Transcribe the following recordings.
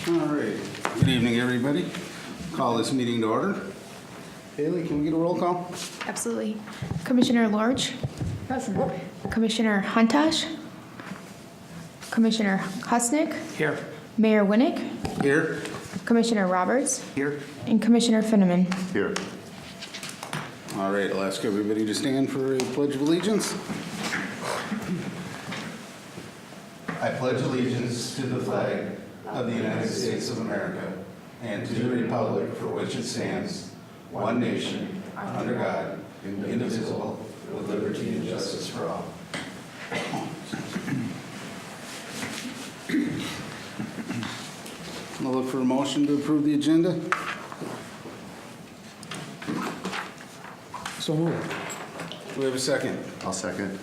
All right. Good evening, everybody. Call this meeting to order. Haley, can we get a roll call? Absolutely. Commissioner Lorch. Present. Commissioner Huntash. Commissioner Husnick. Here. Mayor Winnick. Here. Commissioner Roberts. Here. And Commissioner Finneman. Here. All right, I'll ask everybody to stand for a pledge of allegiance. I pledge allegiance to the flag of the United States of America and to the republic for which it stands, one nation, under God, indivisible, with liberty and justice for all. I'll look for a motion to approve the agenda. So moved. Do we have a second? I'll second.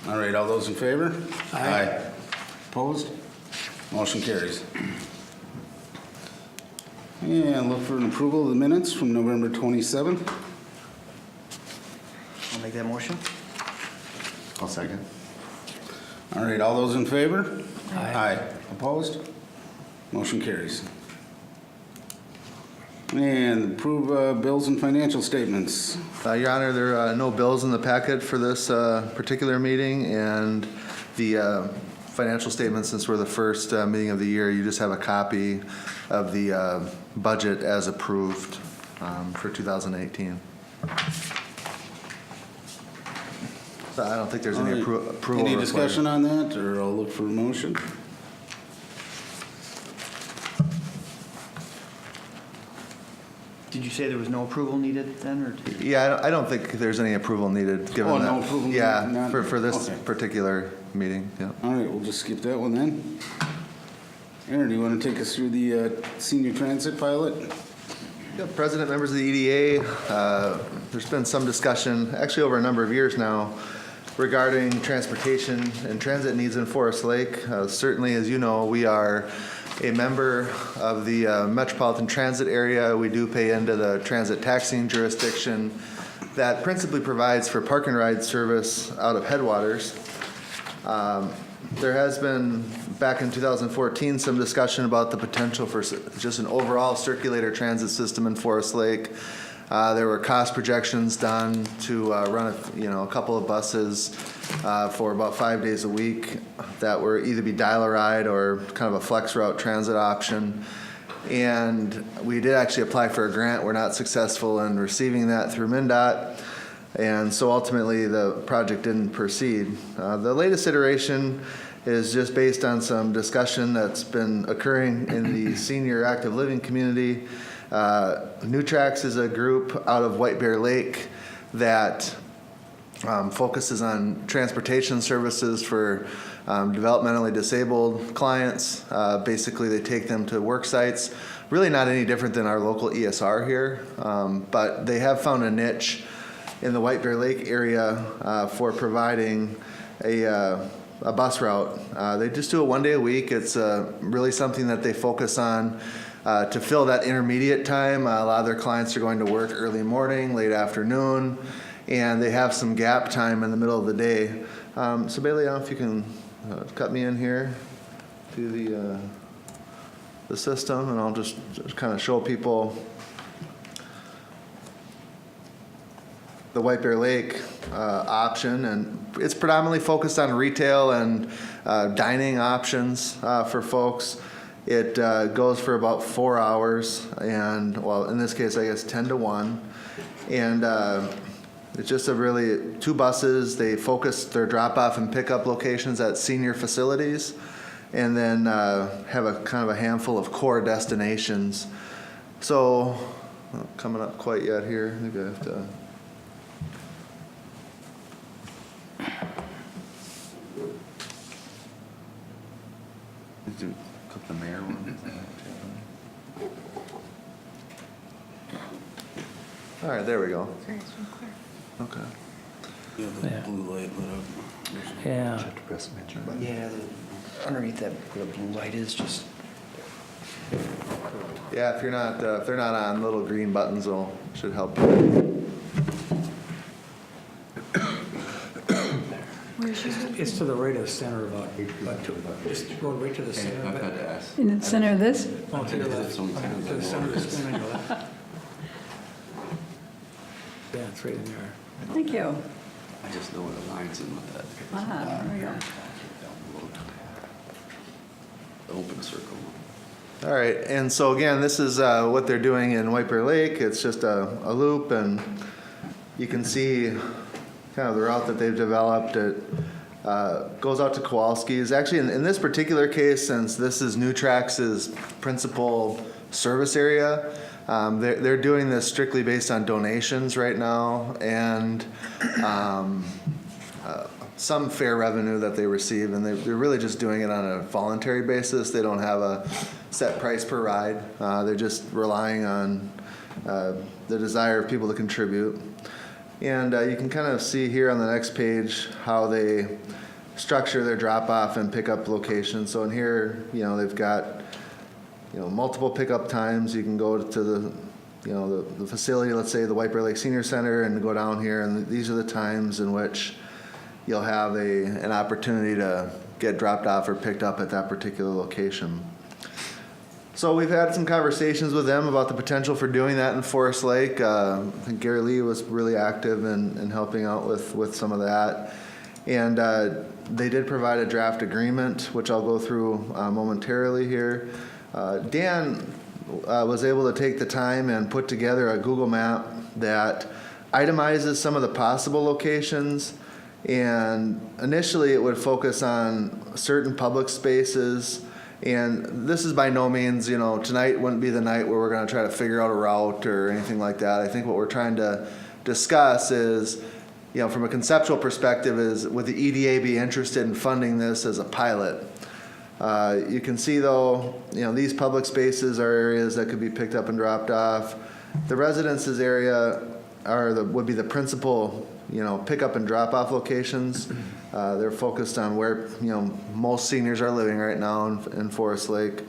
All right, all those in favor? Aye. Opposed? Motion carries. And look for an approval of the minutes from November 27th. I'll make that motion. I'll second. All right, all those in favor? Aye. Opposed? Motion carries. And approve bills and financial statements. Your Honor, there are no bills in the packet for this particular meeting, and the financial statements, since we're the first meeting of the year, you just have a copy of the budget as approved for 2018. So I don't think there's any All right. approval Any required. discussion on that, or I'll look for a motion? Did you say there was no approval needed then, or? Yeah, I don't think there's any approval needed, given Oh, that. no approval needed, Yeah, not- for this okay. particular meeting, yeah. All right, we'll just skip that one then. Aaron, do you want to take us through the senior transit pilot? Yeah, President, members of the EDA, there's been some discussion, actually over a number of years now, regarding transportation and transit needs in Forest Lake. Certainly, as you know, we are a member of the metropolitan transit area. We do pay into the transit taxing jurisdiction that principally provides for park and ride service out of Headwaters. There has been, back in 2014, some discussion about the potential for just an overall circulator transit system in Forest Lake. There were cost projections done to run a couple of buses for about 5 days a week that were either be dial-a-ride or kind of a flex route transit option. And we did actually apply for a grant. We're not successful in receiving that through MnDOT. And so ultimately the project didn't proceed. The latest iteration is just based on some discussion that's been occurring in the senior active living community. New Tracks is a group out of White Bear Lake that focuses on transportation services for developmentally disabled clients. Basically, they take them to work sites. Really not any different than our local ESR here, but they have found a niche in the White Bear Lake area for providing a bus route. They just do it 1 day a week. It's really something that they focus on to fill that intermediate time. A lot of their clients are going to work early morning, late afternoon, and they have some gap time in the middle of the day. So Bailey, I don't know if you can cut me in here to the system, and I'll just kind of show people the White Bear Lake option, and it's predominantly focused on retail and dining options for folks. It goes for about 4 hours, and well, in this case, I guess 10 to 1, and it's just really 2 buses. They focus their drop-off and pickup locations at senior facilities, and then have a kind of a handful of core destinations. So, not coming up quite yet here. Maybe I have to. Click the mayor one. All right, there we go. Okay. Yeah, the Yeah. blue light lit up. Yeah. Have to press the mention button. Yeah, underneath that, where the blue light is, just. Yeah, if you're not, if they're not on, little green buttons should help you. Where's your It's to the right of the center about just go right to the center. I've but- had to ask. In the center of this? Oh, to the left, to the center of the screen on your left. Yeah, it's right in there. Thank you. I just know what aligns in with that. Ah, there we go. The open circle. All right, and so again, this is what they're doing in White Bear Lake. It's just a loop, and you can see kind of the route that they've developed. It goes out to Kowalski's. Actually, in this particular case, since this is Nutrax's principal service area, they're doing this strictly based on donations right now, and some fair revenue that they receive, and they're really just doing it on a voluntary basis. They don't have a set price per ride. They're just relying on the desire of people to contribute. And you can kind of see here on the next page how they structure their drop-off and pickup locations. So in here, they've got multiple pickup times. You can go to the facility, let's say the White Bear Lake Senior Center, and go down here, and these are the times in which you'll have an opportunity to get dropped off or picked up at that particular location. So we've had some conversations with them about the potential for doing that in Forest Lake. I think Gary Lee was really active in helping out with some of that. And they did provide a draft agreement, which I'll go through momentarily here. Dan was able to take the time and put together a Google map that itemizes some of the possible locations. And initially it would focus on certain public spaces. And this is by no means, tonight wouldn't be the night where we're going to try to figure out a route or anything like that. I think what we're trying to discuss is, from a conceptual perspective, is would the EDA be interested in funding this as a pilot? You can see, though, these public spaces are areas that could be picked up and dropped off. The residences area would be the principal pickup and drop off locations. They're focused on where, most seniors are living right now in Forest Lake.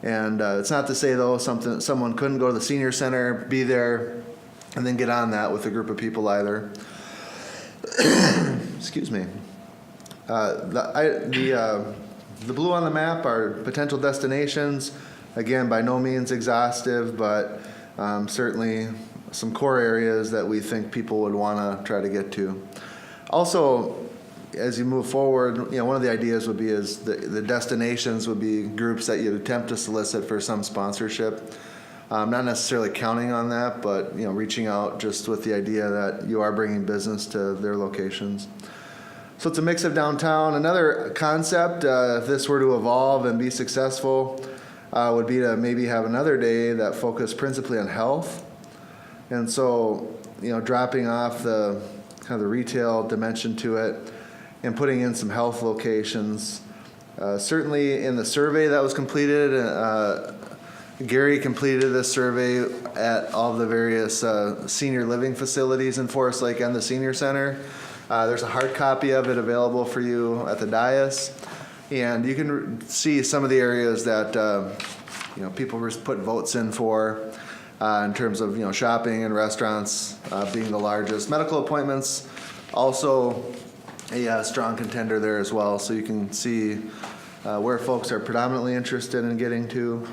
And it's not to say, though, someone couldn't go to the senior center, be there, and then get on that with a group of people either. Excuse me. The blue on the map are potential destinations. Again, by no means exhaustive, but certainly some core areas that we think people would want to try to get to. Also, as you move forward, one of the ideas would be is the destinations would be groups that you'd attempt to solicit for some sponsorship. Not necessarily counting on that, but reaching out just with the idea that you are bringing business to their locations. So it's a mix of downtown. Another concept, if this were to evolve and be successful, would be to maybe have another day that focused principally on health. And so, dropping off the kind of the retail dimension to it and putting in some health locations. Certainly in the survey that was completed, Gary completed this survey at all of the various senior living facilities in Forest Lake and the senior center. There's a hard copy of it available for you at the dais. And you can see some of the areas that people put votes in for. In terms of shopping and restaurants being the largest. Medical appointments also a strong contender there as well. So you can see where folks are predominantly interested in getting to.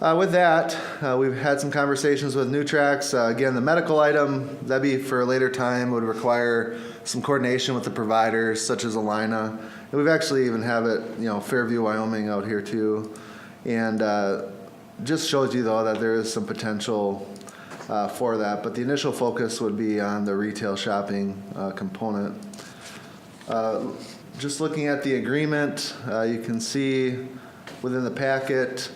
With that, we've had some conversations with Nutrax. Again, the medical item, that'd be for a later time, would require some coordination with the providers such as Alina. And we've actually even have it, Fairview, Wyoming out here too. And just shows you, though, that there is some potential for that. But the initial focus would be on the retail shopping component. Just looking at the agreement, you can see within the packet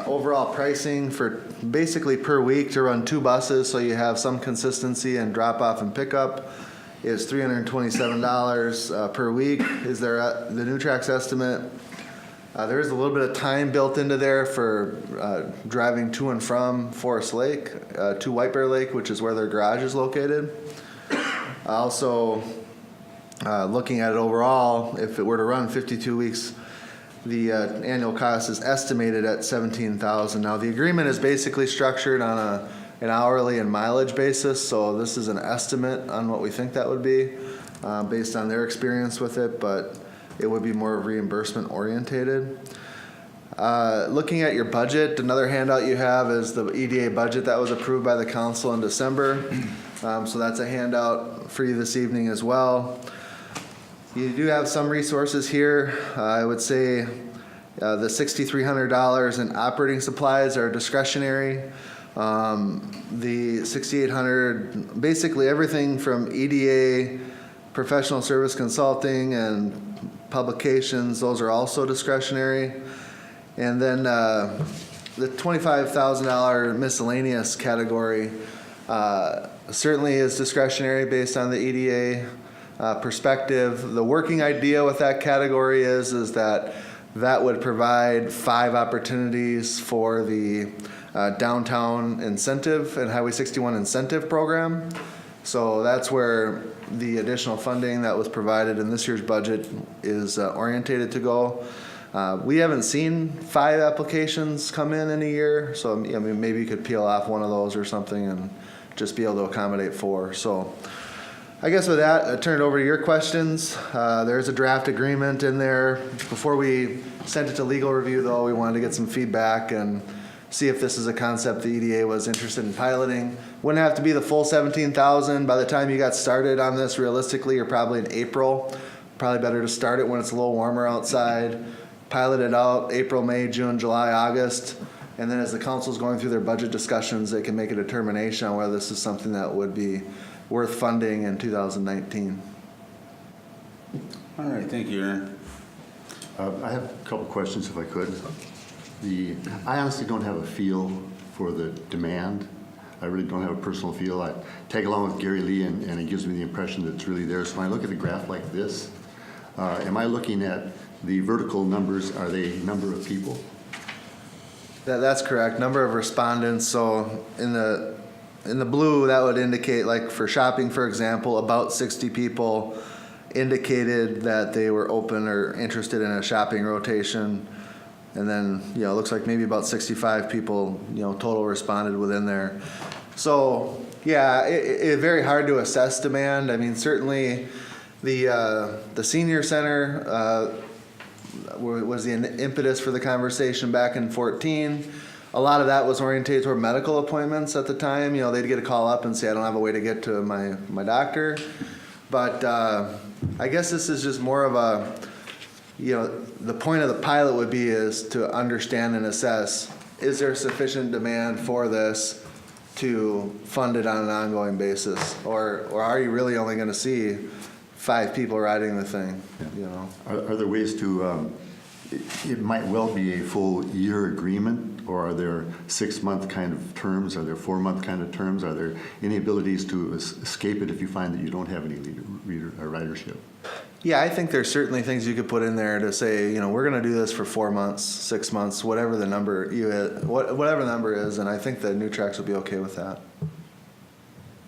overall pricing for basically per week to run 2 buses, so you have some consistency and drop off and pickup, is $327 per week. Is there the Nutrax estimate? There is a little bit of time built into there for driving to and from Forest Lake to White Bear Lake, which is where their garage is located. Also, looking at it overall, if it were to run 52 weeks, the annual cost is estimated at $17,000. Now, the agreement is basically structured on an hourly and mileage basis, so this is an estimate on what we think that would be. based on their experience with it, but it would be more reimbursement orientated. Looking at your budget, another handout you have is the EDA budget that was approved by the council in December. So that's a handout for you this evening as well. You do have some resources here. I would say the $6,300 in operating supplies are discretionary. The $6,800, basically everything from EDA, professional service consulting, and publications, those are also discretionary. And then the $25,000 miscellaneous category certainly is discretionary based on the EDA perspective. The working idea with that category is that would provide 5 opportunities for the downtown incentive and Highway 61 incentive program. So that's where the additional funding that was provided in this year's budget is orientated to go. We haven't seen 5 applications come in a year, so I mean, maybe you could peel off one of those or something and just be able to accommodate 4. So I guess with that, I turn it over to your questions. There's a draft agreement in there. Before we sent it to legal review, though, we wanted to get some feedback and see if this is a concept the EDA was interested in piloting. Wouldn't have to be the full $17,000. By the time you got started on this, realistically, you're probably in April. Probably better to start it when it's a little warmer outside. Pilot it out April, May, June, July, August. And then as the council's going through their budget discussions, they can make a determination on whether this is something that would be worth funding in 2019. All right, thank you, Aaron. I have a couple questions if I could. I honestly don't have a feel for the demand. I really don't have a personal feel. I tag along with Gary Lee and it gives me the impression that it's really there. So when I look at a graph like this, am I looking at the vertical numbers? Are they number of people? That's correct. Number of respondents. So in the blue, that would indicate, like for shopping, for example, about 60 people indicated that they were open or interested in a shopping rotation. And then, it looks like maybe about 65 people, total responded within there. So, yeah, it's very hard to assess demand. I mean, certainly the senior center was the impetus for the conversation back in 2014. A lot of that was oriented toward medical appointments at the time. They'd get a call up and say, I don't have a way to get to my doctor. But I guess this is just more of a, the point of the pilot would be is to understand and assess, is there sufficient demand for this to fund it on an ongoing basis? Or are you really only going to see 5 people riding the thing, Are there ways to, it might well be a full year agreement, or are there 6-month kind of terms? Are there 4-month kind of terms? Are there any abilities to escape it if you find that you don't have any ridership? Yeah, I think there's certainly things you could put in there to say, we're going to do this for 4 months, 6 months, whatever the number whatever the number is, and I think the new tracks will be okay with that.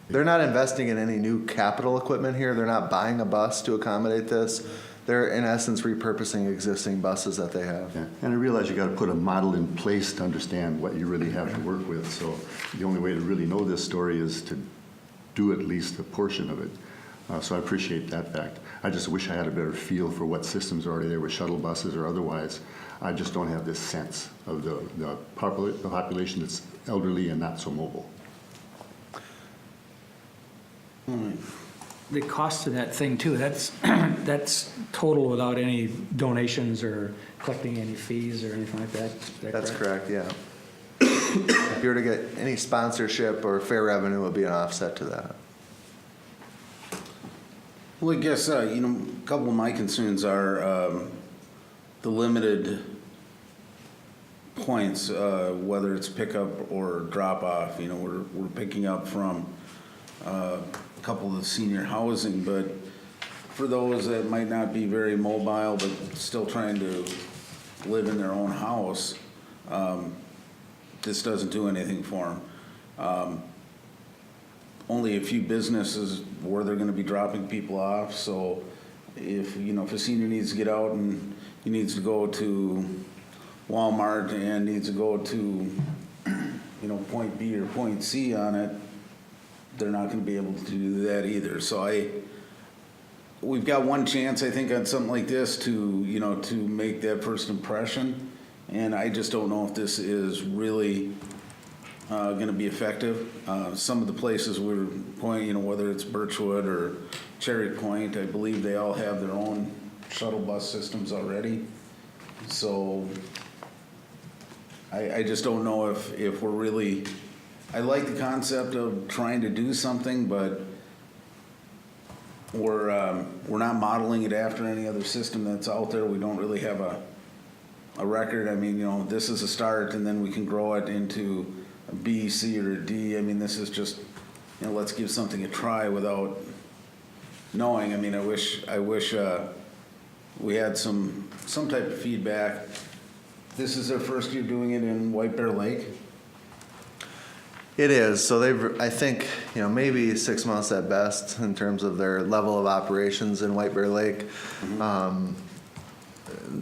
They're not investing in any new capital equipment here. They're not buying a bus to accommodate this. They're in essence repurposing existing buses that they have. Yeah. And I realize you got to put a model in place to understand what you really have to work with. So the only way to really know this story is to do at least a portion of it. So I appreciate that fact. I just wish I had a better feel for what systems are already there with shuttle buses or otherwise. I just don't have this sense of the population that's elderly and not so mobile. The cost of that thing too, that's total without any donations or collecting any fees or anything like that? Is that That's correct, yeah. If you were to get any sponsorship or fair revenue, it would be an offset to that. Well, I guess, a couple of my concerns are the limited points, whether it's pickup or drop off. We're picking up from a couple of the senior housing, but for those that might not be very mobile but still trying to live in their own house, this doesn't do anything for them. Only a few businesses where they're going to be dropping people off. So if a senior needs to get out and he needs to go to Walmart and needs to go to point B or point C on it, they're not going to be able to do that either. So we've got one chance, I think, on something like this to, you know, to make that first impression. And I just don't know if this is really going to be effective. Some of the places we're pointing, you know, whether it's Birchwood or Cherry Point, I believe they all have their own shuttle bus systems already. So I just don't know if we're really, I like the concept of trying to do something, but we're not modeling it after any other system that's out there. We don't really have a record. I mean, you know, this is a start, and then we can grow it into a B, C, or a D. I mean, this is just, you know, let's give something a try without knowing. I mean, I wish we had some type of feedback. This is their first year doing it in White Bear Lake. It is. So they've, I think, you know, maybe 6 months at best in terms of their level of operations in White Bear Lake.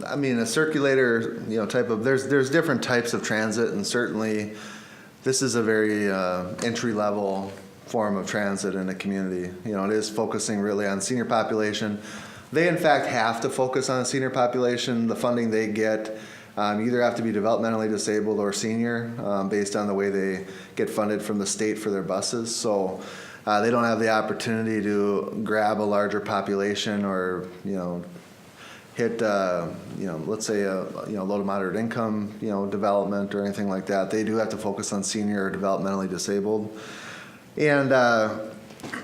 I mean, a circulator, you know, type of, there's different types of transit, and certainly this is a very entry level form of transit in a community. You know, it is focusing really on senior population. They in fact have to focus on the senior population. The funding they get, you either have to be developmentally disabled or senior, based on the way they get funded from the state for their buses. So they don't have the opportunity to grab a larger population or, you know, hit, you know, let's say low to moderate income, you know, development or anything like that. They do have to focus on senior or developmentally disabled. And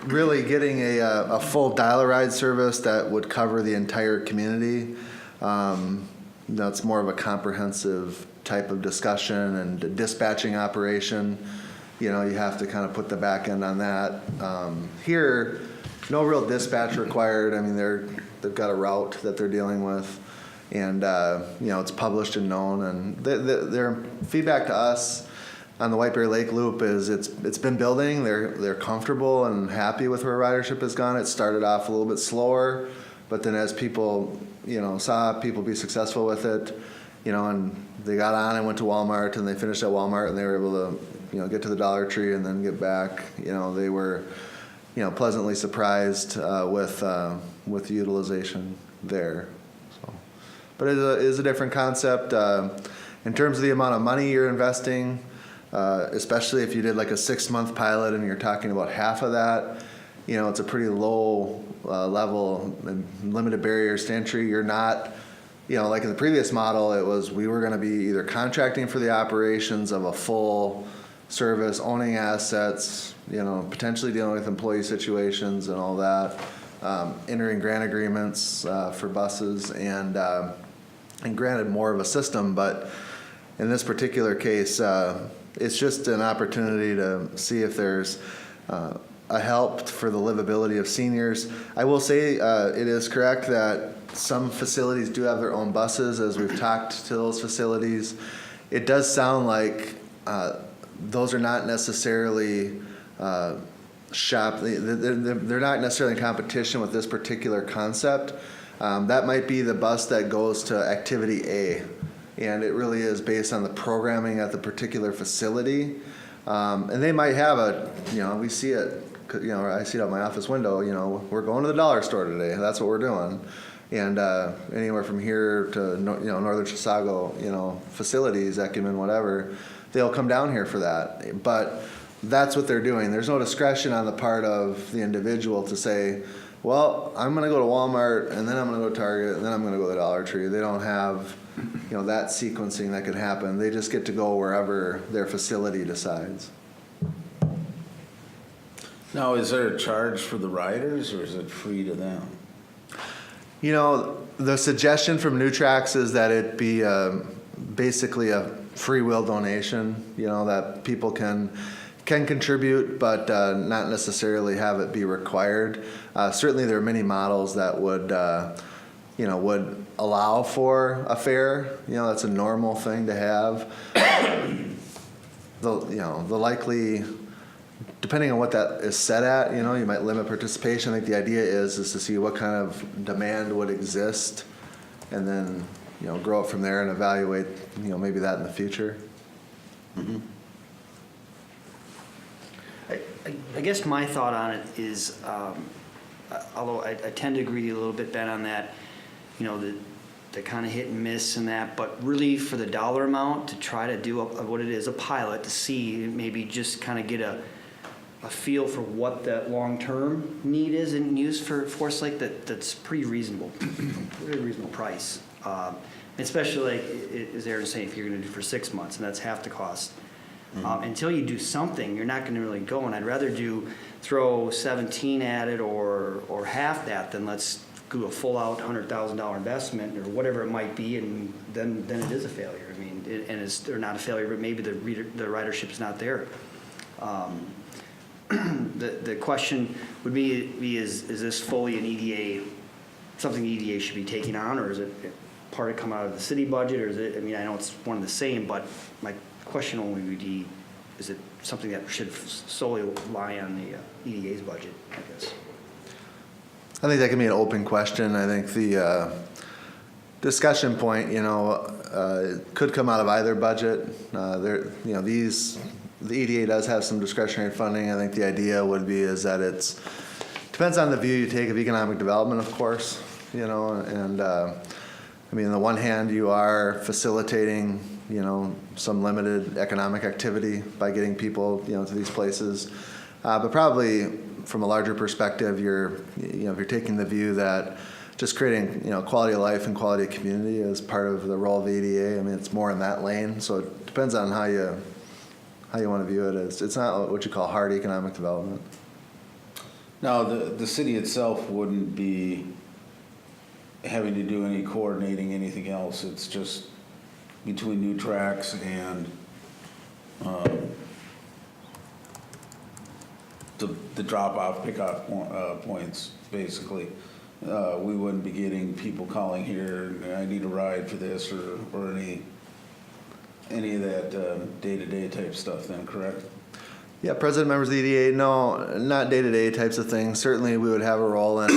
really getting a full dial-a-ride service that would cover the entire community, that's more of a comprehensive type of discussion and dispatching operation. You know, you have to kind of put the back end on that. Here, no real dispatch required. I mean, they've got a route that they're dealing with, and you know, it's published and known. And their feedback to us on the White Bear Lake Loop is it's been building. They're comfortable and happy with where ridership has gone. It started off a little bit slower, but then as people, you know, saw people be successful with it, you know, and they got on and went to Walmart, and they finished at Walmart, and they were able to, you know, get to the Dollar Tree and then get back. You know, they were, you know, pleasantly surprised with the utilization there. So, but it is a different concept in terms of the amount of money you're investing, especially if you did like a 6-month pilot and you're talking about half of that. You know, it's a pretty low level and limited barriers to entry. You're not, you know, like in the previous model, it was we were going to be either contracting for the operations of a full service, owning assets, you know, potentially dealing with employee situations and all that, entering grant agreements for buses, and granted more of a system. But in this particular case, it's just an opportunity to see if there's a help for the livability of seniors. I will say it is correct that some facilities do have their own buses. As we've talked to those facilities, it does sound like those are not necessarily they're not necessarily in competition with this particular concept. That might be the bus that goes to activity A, and it really is based on the programming at the particular facility. And they might have you know, we see it, you know, I see it out my office window, you know, we're going to the dollar store today. That's what we're doing. And anywhere from here to, you know, northern Chisago, you know, facilities, Ecumen, whatever, they'll come down here for that. But that's what they're doing. There's no discretion on the part of the individual to say, well, I'm going to go to Walmart, and then I'm going to go to Target, and then I'm going to go to the Dollar Tree. They don't have, you know, that sequencing that could happen. They just get to go wherever their facility decides. Now, is there a charge for the riders, or is it free to them? You know, the suggestion from NewTrax is that it be basically a free will donation, you know, that people can contribute, but not necessarily have it be required. Certainly there are many models that would, you know, would allow for a fare. You know, that's a normal thing to have. The likely, depending on what that is set at, you know, you might limit participation. I think the idea is to see what kind of demand would exist, and then, you know, grow it from there and evaluate, you know, maybe that in the future. Mm-hmm. I guess my thought on it is, although I tend to agree a little bit, Ben, on that, you know, the kind of hit and miss and that, but really for the dollar amount, to try to do what it is, a pilot, to see, maybe just kind of get a feel for what that long-term need is and use for Forest Lake, that's pretty reasonable, pretty reasonable price. Especially like, as Aaron's saying, if you're gonna do for 6 months, and that's half the cost. Until you do something, you're not gonna really go, and I'd rather throw 17 at it or half that than let's do a full-out $100,000 investment or whatever it might be, and then it is a failure. I mean, or not a failure, but maybe the ridership's not there. The question would be is this fully an EDA, something EDA should be taking on, or is it part of come out of the city budget, or is it, I mean, I know it's one and the same, but my question only would be, is it something that should solely lie on the EDA's budget, I guess? I think that can be an open question. I think the discussion point, could come out of either budget. The EDA does have some discretionary funding. I think the idea would be is that depends on the view you take of economic development, of course, and I mean, on the one hand, you are facilitating, some limited economic activity by getting people, to these places. But probably from a larger perspective, if you're taking the view that just creating, quality of life and quality of community is part of the role of the EDA. I mean, it's more in that lane. So it depends on how you want to view it. It's not what you call hard economic development. Now, the city itself wouldn't be having to do any coordinating, anything else. It's just between new tracks and the drop-off, pick-off points, basically. We wouldn't be getting people calling here, I need a ride for this, or any of that day-to-day type stuff then, correct? Yeah, president, members of the EDA, no, not day-to-day types of things. Certainly we would have a role in,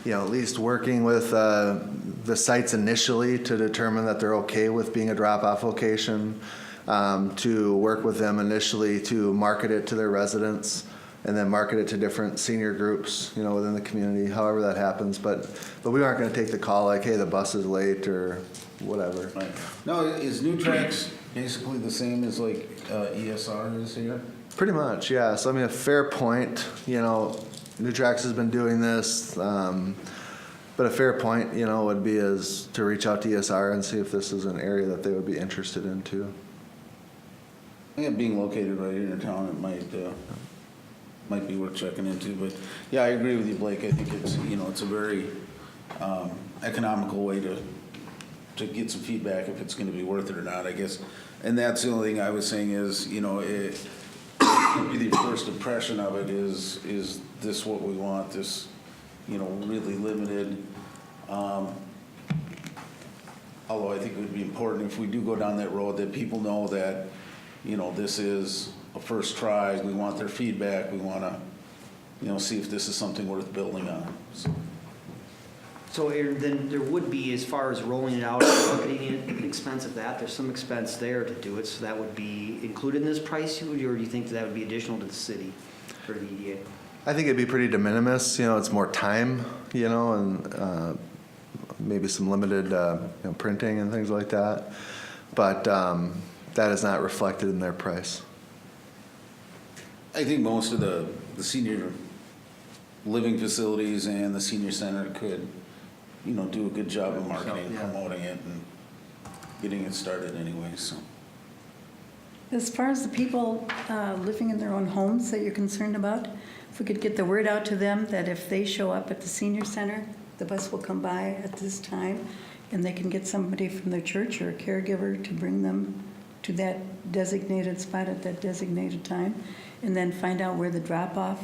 at least working with the sites initially to determine that they're okay with being a drop-off location, to work with them initially to market it to their residents, and then market it to different senior groups, within the community, however that happens. But we aren't going to take the call like, hey, the bus is late or whatever. Right. Now, is New Tracks basically the same as like ESR is here? Pretty much, yeah. So I mean, a fair point. New Tracks has been doing this, but a fair point, would be is to reach out to ESR and see if this is an area that they would be interested in too. Yeah, being located right here in town, it might be worth checking into. But yeah, I agree with you, Blake. I think it's it's a very economical way to get some feedback if it's going to be worth it or not, I guess. And that's the only thing I was saying is maybe the first impression of it is this what we want? This really limited. Although I think it would be important if we do go down that road that people know that this is a first try. We want their feedback. We want to see if this is something worth building on. So Aaron, then there would be, as far as rolling it out, marketing it, an expense of that, there's some expense there to do it, so that would be included in this price, or do you think that would be additional to the city for the EDA? I think it'd be pretty de minimis. It's more time, and maybe some limited printing and things like that. But that is not reflected in their price. I think most of the senior living facilities and the senior center could, do a good job of marketing, promoting it, and getting it started anyway. So, As far as the people living in their own homes that you're concerned about, if we could get the word out to them that if they show up at the senior center, the bus will come by at this time, and they can get somebody from their church or a caregiver to bring them to that designated spot at that designated time, and then find out where the drop-off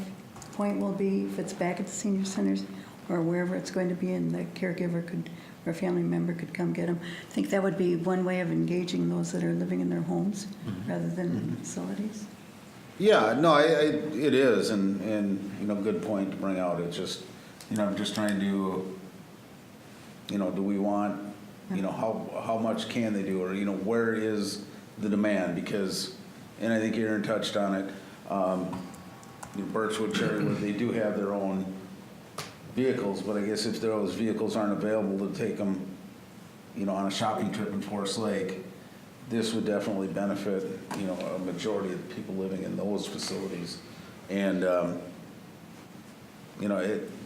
point will be, if it's back at the senior centers or wherever it's going to be, and the caregiver could, or a family member could come get them. I think that would be one way of engaging those that are living in their homes rather than in facilities. yeah, no, it is, and good point to bring out. It's just, I'm just trying to, do we want, how much can they do, or where is the demand? Because, and I think Aaron touched on it. Birchwood, Cherrywood, they do have their own vehicles, but I guess if those vehicles aren't available to take them, on a shopping trip in Forest Lake, this would definitely benefit, a majority of the people living in those facilities. And,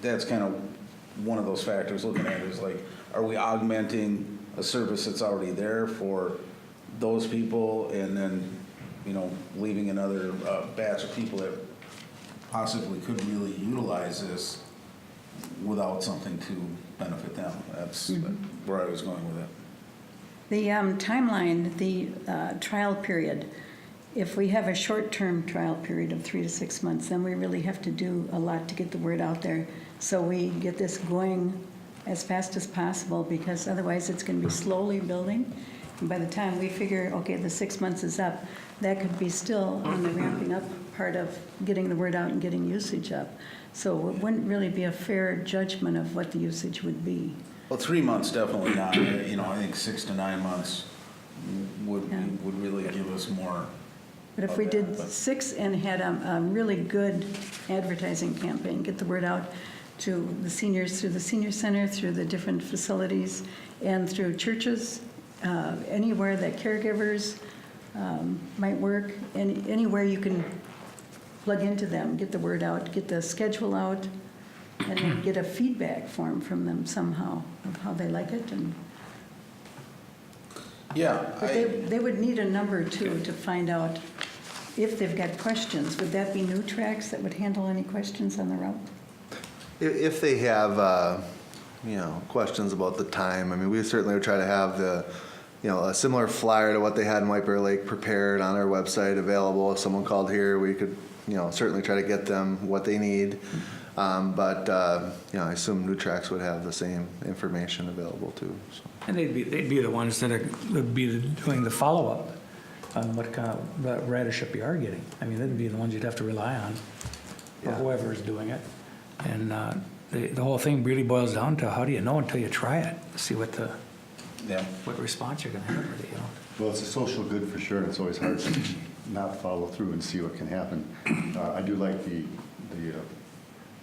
that's kind of one of those factors looking at it is like, are we augmenting a service that's already there for those people and then, leaving another batch of people that possibly could really utilize this without something to benefit them? That's where I was going with it. The timeline, the trial period, if we have a short-term trial period of 3 to 6 months, then we really have to do a lot to get the word out there. So we get this going as fast as possible, because otherwise it's going to be slowly building. And by the time we figure, okay, the 6 months is up, that could be still on the ramping up part of getting the word out and getting usage up. So it wouldn't really be a fair judgment of what the usage would be. Well, 3 months definitely not. I think 6 to 9 months would Yeah. would really give us more. But if we did 6 and had a really good advertising campaign, get the word out to the seniors through the senior center, through the different facilities, and through churches, anywhere that caregivers might work, anywhere you can plug into them, get the word out, get the schedule out, and then get a feedback form from them somehow of how they like it. And Yeah, but they would need a number too to find out if they've got questions. Would that be new tracks that would handle any questions on the route? If they have, questions about the time, I mean, we certainly would try to have a similar flyer to what they had in White Bear Lake prepared on our website available. If someone called here, we could, certainly try to get them what they need. But I assume new tracks would have the same information available too. So. And they'd be the ones that would be doing the follow-up on what kind of ridership you are getting. I mean, they'd be the ones you'd have to rely on, or Yeah. whoever is doing it. And the whole thing really boils down to how do you know until you try it, see what response you're gonna have with it, Well, it's a social good for sure, and it's always hard to not follow through and see what can happen. I do like the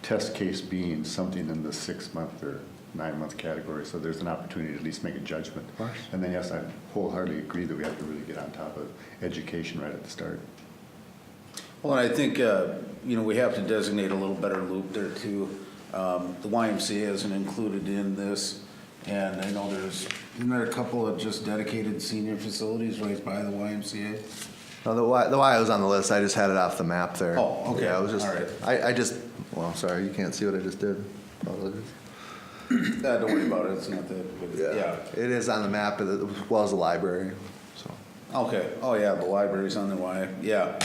test case being something in the 6 month or 9 month category, so there's an opportunity to at least make a judgment. And then, yes, I wholeheartedly agree that we have to really get on top of education right at the start. Well, and I think, we have to designate a little better loop there too. The YMCA isn't included in this, and I know isn't there a couple of just dedicated senior facilities right by the YMCA? No, the Y was on the list. I just had it off the map there. Oh, okay. Yeah, I was just. All right. I just. Well, sorry, you can't see what I just did. Apologies. Don't worry about it, it's not that, but yeah. It is on the map as well as the library. So. Okay, oh yeah, the library's on the Y, yeah.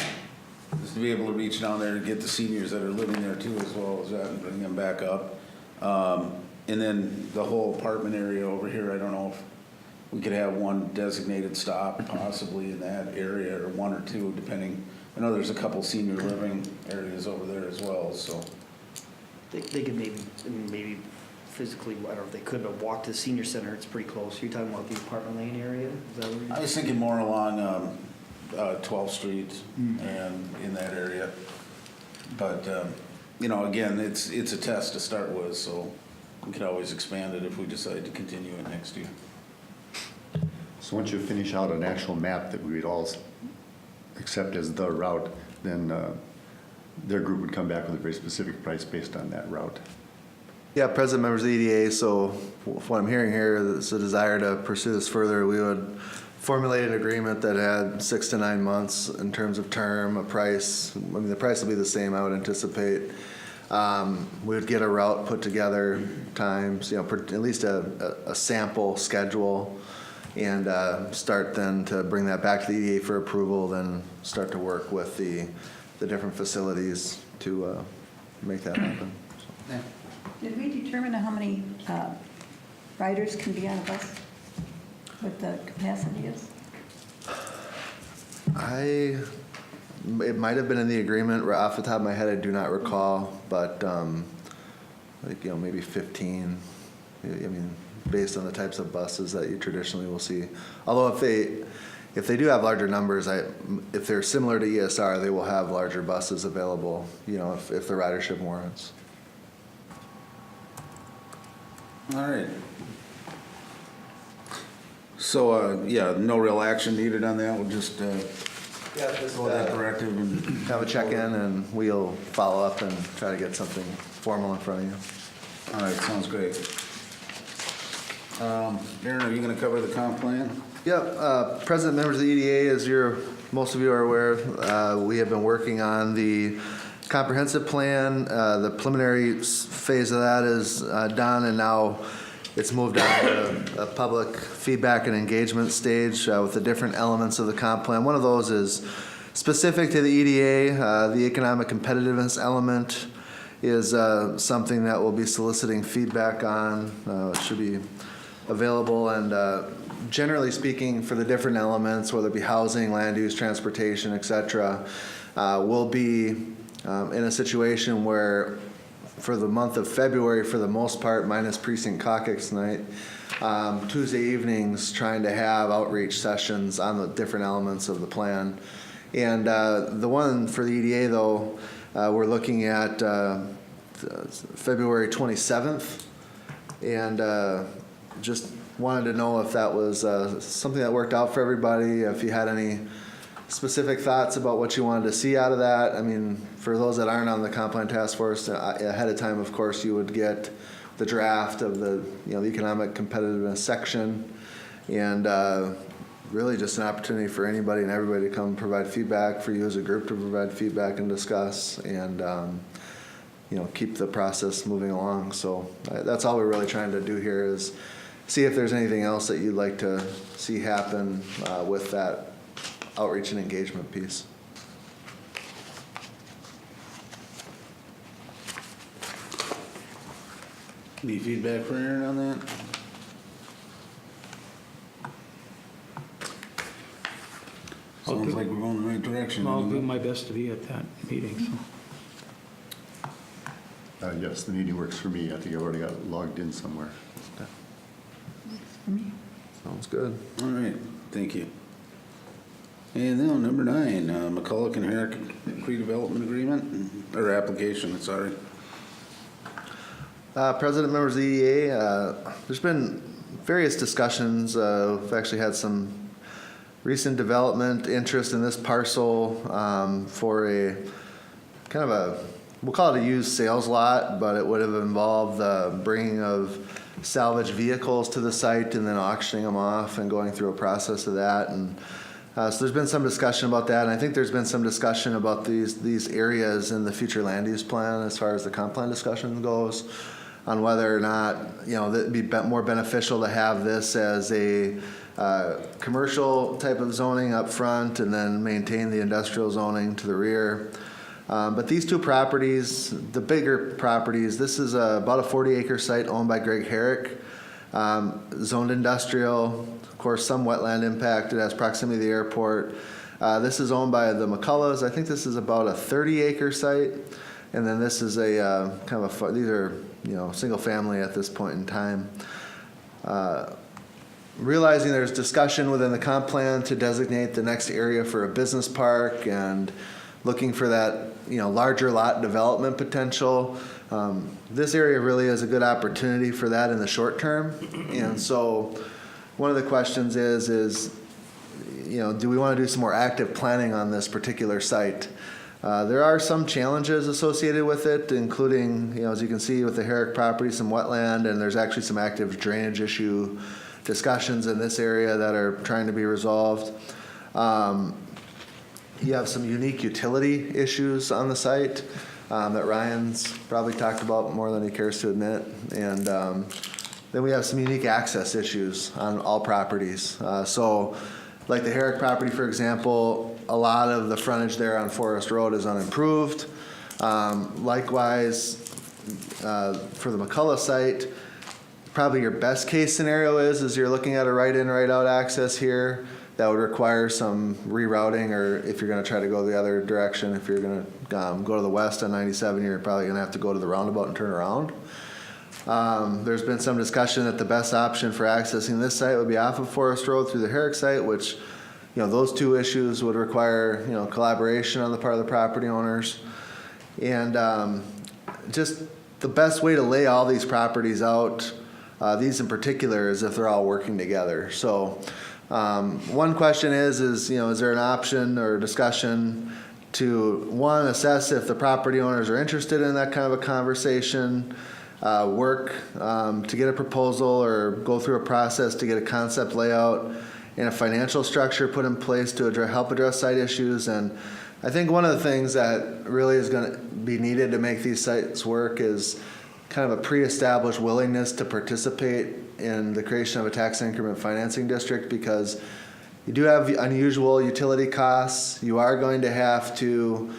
Just to be able to reach down there and get the seniors that are living there too, as well as that, and bring them back up. And then the whole apartment area over here, I don't know if we could have one designated stop possibly in that area, or one or two, depending. I know there's a couple senior living areas over there as well, so. They could maybe physically, I don't know if they could, but walk to the senior center, it's pretty close. You're talking about the apartment lane area? Is that what I was thinking more along 12th Street and in that area. But, again, it's a test to start with, so we could always expand it if we decide to continue it next year. So once you finish out an actual map that we would all accept as the route, then their group would come back with a very specific price based on that route. Yeah, President, members of the EDA, so what I'm hearing here is a desire to pursue this further. We would formulate an agreement that had 6 to 9 months in terms of term, a price. I mean, the price will be the same, I would anticipate. We would get a route put together, times, at least a sample schedule, and start then to bring that back to the EDA for approval, then start to work with the different facilities to make that happen. So. Yeah. Did we determine how many riders can be on a bus? What the capacity is? It might have been in the agreement. Right off the top of my head, I do not recall, but maybe 15. I mean, based on the types of buses that you traditionally will see. Although if they do have larger numbers, if they're similar to ESR, they will have larger buses available. If the ridership warrants. All right. So, yeah, no real action needed on that. We'll just Just go that directive and. have a check-in, and we'll follow up and try to get something formal in front of you. All right, sounds great. Aaron, are you going to cover the comp plan? Yep, President, members of the EDA, as most of you are aware, we have been working on the comprehensive plan. The preliminary phase of that is done, and now it's moved on to a public feedback and engagement stage with the different elements of the comp plan. One of those is specific to the EDA. The economic competitiveness element is something that we'll be soliciting feedback on. It should be available, and generally speaking, for the different elements, whether it be housing, land use, transportation, et cetera, we'll be in a situation where for the month of February, for the most part, minus precinct caucus night, Tuesday evenings, trying to have outreach sessions on the different elements of the plan. And the one for the EDA, though, we're looking at February 27th, and just wanted to know if that was something that worked out for everybody, if you had any specific thoughts about what you wanted to see out of that. I mean, for those that aren't on the comp plan task force, ahead of time, of course, you would get the draft of the economic competitiveness section, and really just an opportunity for anybody and everybody to come provide feedback, for you as a group to provide feedback and discuss, and keep the process moving along. So that's all we're really trying to do here, is see if there's anything else that you'd like to see happen with that outreach and engagement piece. Any feedback for Aaron on that? Sounds like we're going the right direction. I'll do my best to be at that meeting, so. Yes, the meeting works for me. I think I've already got logged in somewhere. Sounds good. All right, thank you. And then on number 9, McCulloch and Herrick pre-development agreement, or application, sorry. President, members of the EDA, there's been various discussions. We've actually had some recent development interest in this parcel for a kind of we'll call it a used sales lot, but it would have involved the bringing of salvage vehicles to the site and then auctioning them off and going through a process of that. And so there's been some discussion about that, and I think there's been some discussion about these areas in the future land use plan as far as the comp plan discussion goes, on whether or not it'd be more beneficial to have this as a commercial type of zoning up front and then maintain the industrial zoning to the rear. But these two properties, the bigger properties, this is about a 40-acre site owned by Greg Herrick, zoned industrial, of course some wetland impact. It has proximity to the airport. This is owned by the McCulloughs. I think this is about a 30-acre site, and then this is a kind of these are single family at this point in time. Realizing there's discussion within the comp plan to designate the next area for a business park and looking for that larger lot development potential. This area really is a good opportunity for that in the short term. And so one of the questions is do we want to do some more active planning on this particular site? There are some challenges associated with it, including, as you can see with the Herrick property, some wetland, and there's actually some active drainage issue discussions in this area that are trying to be resolved. You have some unique utility issues on the site that Ryan's probably talked about more than he cares to admit. And then we have some unique access issues on all properties. So like the Herrick property, for example, a lot of the frontage there on Forest Road is unimproved. Likewise, for the McCullough site, probably your best case scenario is you're looking at a right-in, right-out access here. That would require some rerouting, or if you're going to try to go the other direction, if you're going to go to the west on 97, you're probably going to have to go to the roundabout and turn around. There's been some discussion that the best option for accessing this site would be off of Forest Road through the Herrick site, which, those two issues would require, collaboration on the part of the property owners. And just the best way to lay all these properties out these in particular, is if they're all working together. So one question is there an option or discussion to, one, assess if the property owners are interested in that kind of a conversation, work to get a proposal or go through a process to get a concept layout and a financial structure put in place to help address site issues. And I think one of the things that really is going to be needed to make these sites work is kind of a pre-established willingness to participate in the creation of a tax increment financing district, because you do have unusual utility costs. You are going to have to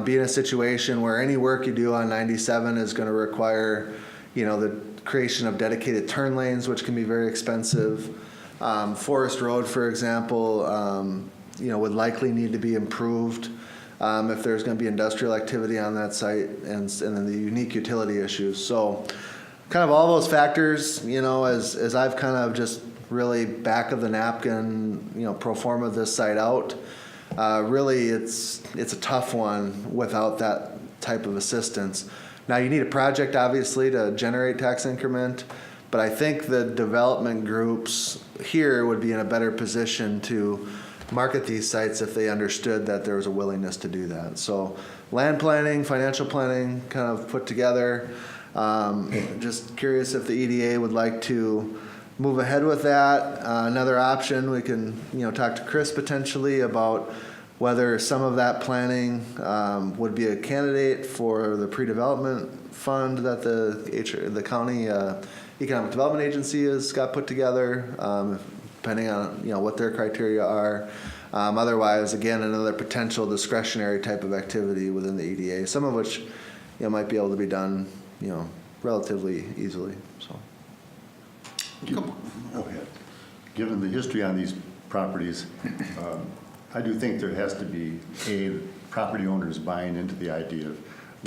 be in a situation where any work you do on 97 is going to require, the creation of dedicated turn lanes, which can be very expensive. Forest Road, for example, would likely need to be improved if there's going to be industrial activity on that site, and then the unique utility issues. So kind of all those factors, as I've kind of just really back of the napkin, pro forma this site out, really it's a tough one without that type of assistance. Now you need a project, obviously, to generate tax increment, but I think the development groups here would be in a better position to market these sites if they understood that there was a willingness to do that. So land planning, financial planning kind of put together. Just curious if the EDA would like to move ahead with that. Another option, we can talk to Chris potentially about whether some of that planning would be a candidate for the pre-development fund that the county economic development agency has got put together, depending on what their criteria are. Otherwise, again, another potential discretionary type of activity within the EDA, some of which might be able to be done relatively easily. So. Go ahead. Given the history on these properties, I do think there has to be property owners buying into the idea of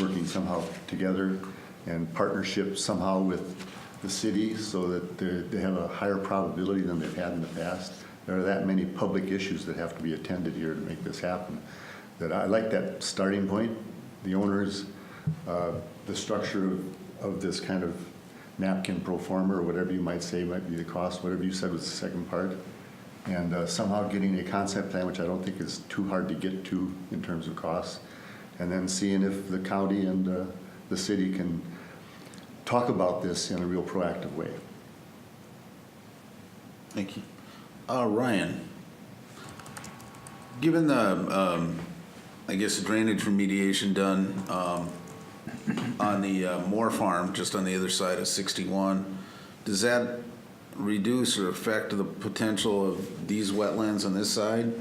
working somehow together and partnership somehow with the city, so that they have a higher probability than they've had in the past. There are that many public issues that have to be attended here to make this happen. That I like that starting point. The owners, the structure of this kind of napkin pro forma, or whatever you might say might be the cost, whatever you said was the second part. And somehow getting a concept plan, which I don't think is too hard to get to in terms of costs, and then seeing if the county and the city can talk about this in a real proactive way. Thank you. Ryan, given the, drainage remediation done on the Moore Farm, just on the other side of 61, does that reduce or affect the potential of these wetlands on this side?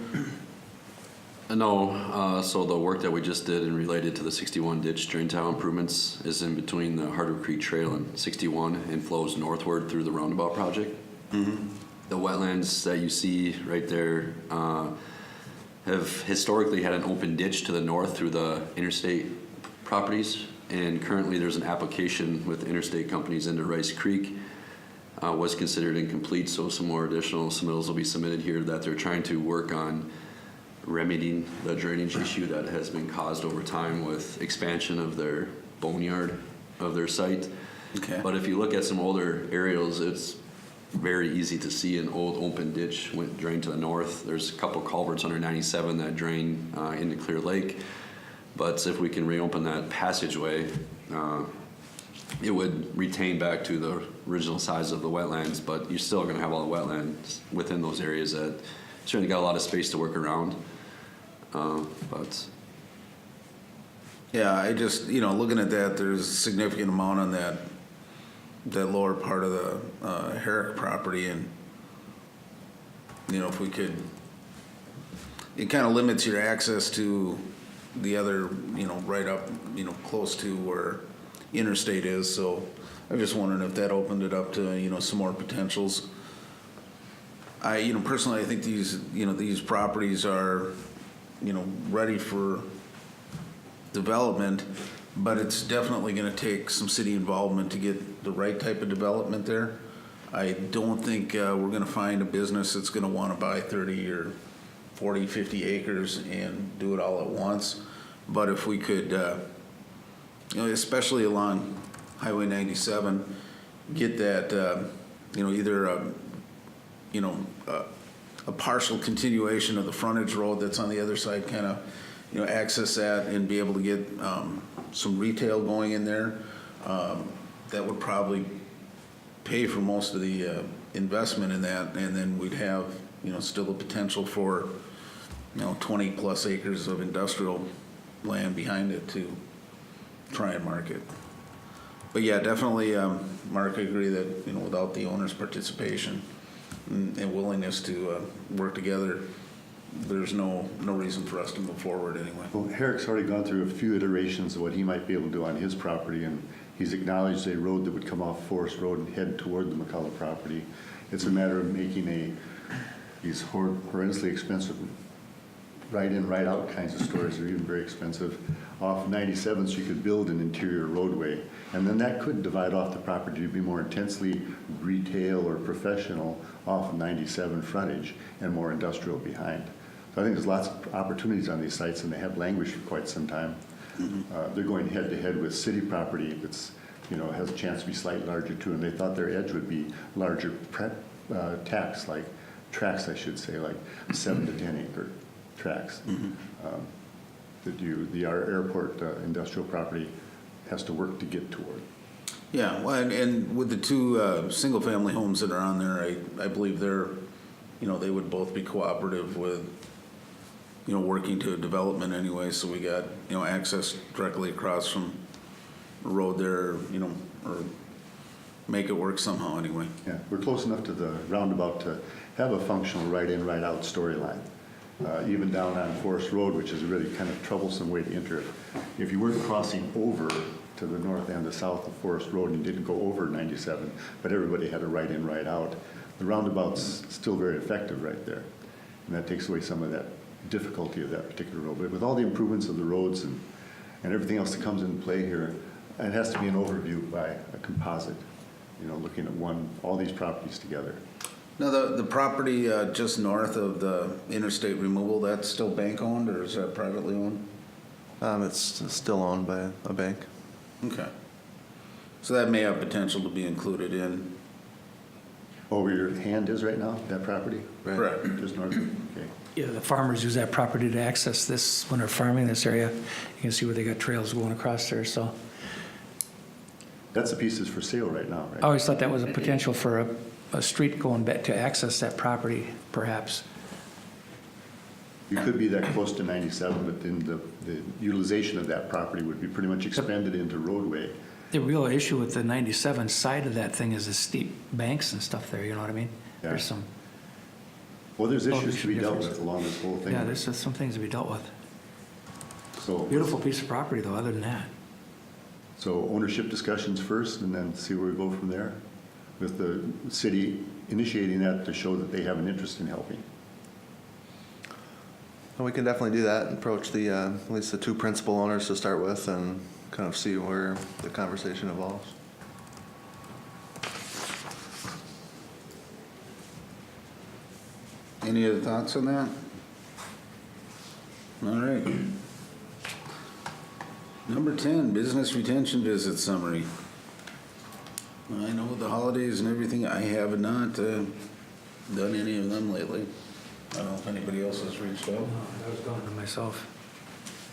No, so the work that we just did and related to the 61 ditch drain tile improvements is in between the Hardwood Creek Trail and 61 and flows northward through the roundabout project. Mm-hmm. The wetlands that you see right there have historically had an open ditch to the north through the interstate properties, and currently there's an application with interstate companies into Rice Creek. Was considered incomplete, so some more additional submittals will be submitted here that they're trying to work on remedying the drainage issue that has been caused over time with expansion of their boneyard of their site. Okay. But if you look at some older aerials, it's very easy to see an old open ditch drained to the north. There's a couple culverts under 97 that drain into Clear Lake. But if we can reopen that passageway, it would retain back to the original size of the wetlands, but you're still going to have all the wetlands within those areas that certainly got a lot of space to work around. But yeah, I just, looking at that, there's a significant amount on that lower part of the Herrick property, and if we could, it kind of limits your access to the other, right up, close to where interstate is. So I'm just wondering if that opened it up to, some more potentials. I, personally, I think these properties are, ready for development, but it's definitely going to take some city involvement to get the right type of development there. I don't think we're going to find a business that's going to want to buy 30 or 40, 50 acres and do it all at once. But if we could, especially along Highway 97, get that, either a partial continuation of the frontage road that's on the other side, kind of, access that and be able to get some retail going in there. That would probably pay for most of the investment in that, and then we'd have, still the potential for, 20 plus acres of industrial land behind it to try and market. But yeah, definitely, Mark, I agree that, without the owner's participation and willingness to work together, there's no reason for us to move forward anyway. Well, Herrick's already gone through a few iterations of what he might be able to do on his property, and he's acknowledged a road that would come off Forest Road and head toward the McCullough property. It's a matter of making these horrendously expensive right-in, right-out kinds of stores are even very expensive. Off 97, so you could build an interior roadway, and then that could divide off the property to be more intensely retail or professional off 97 frontage and more industrial behind. So I think there's lots of opportunities on these sites, and they have languished for quite some time. They're going head-to-head with city property that's, has a chance to be slightly larger too, and they thought their edge would be larger tracts, like 7 to 10 acre tracts. Our airport industrial property has to work to get toward. Yeah, well, and with the two single-family homes that are on there, I believe they're, they would both be cooperative with, working to a development anyway. So we got, access directly across from the road there, or make it work somehow anyway. Yeah, we're close enough to the roundabout to have a functional right-in, right-out storyline. Even down on Forest Road, which is a really kind of troublesome way to enter it. If you weren't crossing over to the north and the south of Forest Road and you didn't go over 97, but everybody had a right-in, right-out, the roundabout's still very effective right there. And that takes away some of that difficulty of that particular road. But with all the improvements of the roads and everything else that comes into play here, it has to be an overview by a composite, looking at all these properties together. Now, the property just north of the interstate removal, that's still bank-owned, or is that privately owned? It's still owned by a bank. Okay. So that may have potential to be included in. Oh, where your hand is right now, that property? Right. Correct. Just north, okay. Yeah, the farmers use that property to access this when they're farming this area. You can see where they got trails going across there, so. That's the pieces for sale right now, right? I always thought that was a potential for a street going back to access that property, perhaps. You could be that close to 97, but then the utilization of that property would be pretty much expended into roadway. The real issue with the 97 side of that thing is the steep banks and stuff there, you know what I mean? Yeah. There's some, Well, there's issues to be issue dealt difference. with along this whole thing. yeah, there's just some things to be dealt with. So, Beautiful piece of property though, other than that. so ownership discussions first, and then see where we go from there, with the city initiating that to show that they have an interest in helping. And we can definitely do that and approach at least the two principal owners to start with and kind of see where the conversation evolves. Any other thoughts on that? All right. Number 10, business retention visit summary. I know with the holidays and everything, I have not done any of them lately. I don't know if anybody else has reached out. I was going to myself.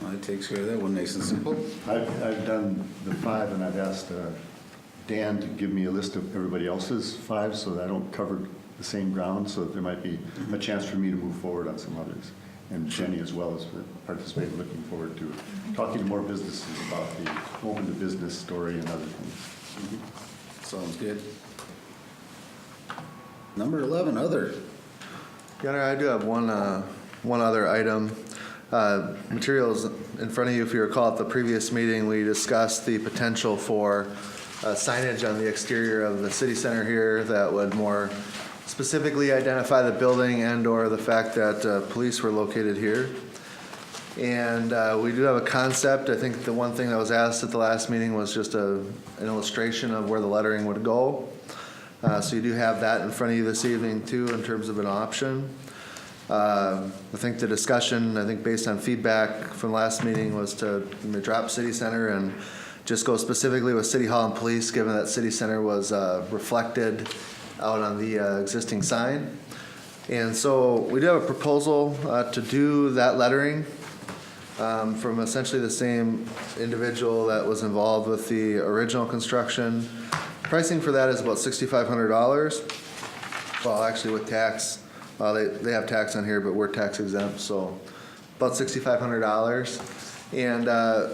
Well, that takes care of that one, nice and simple. I've done the 5, and I've asked Dan to give me a list of everybody else's 5 so that I don't cover the same ground, so that there might be a chance for me to move forward on some others. And Jenny as well as participating, looking forward to talking to more businesses about the open to business story and other things. Sounds good. Number 11, other. Gunnar, I do have one other item. Materials in front of you, if you recall at the previous meeting, we discussed the potential for signage on the exterior of the city center here that would more specifically identify the building and or the fact that police were located here. And we do have a concept. I think the one thing that was asked at the last meeting was just an illustration of where the lettering would go. So you do have that in front of you this evening too in terms of an option. I think the discussion, based on feedback from last meeting, was to drop city center and just go specifically with City Hall and Police, given that City Center was reflected out on the existing sign. And so we do have a proposal to do that lettering from essentially the same individual that was involved with the original construction. Pricing for that is about $6,500. Well, actually with tax, they have tax on here, but we're tax exempt, so about $6,500. And I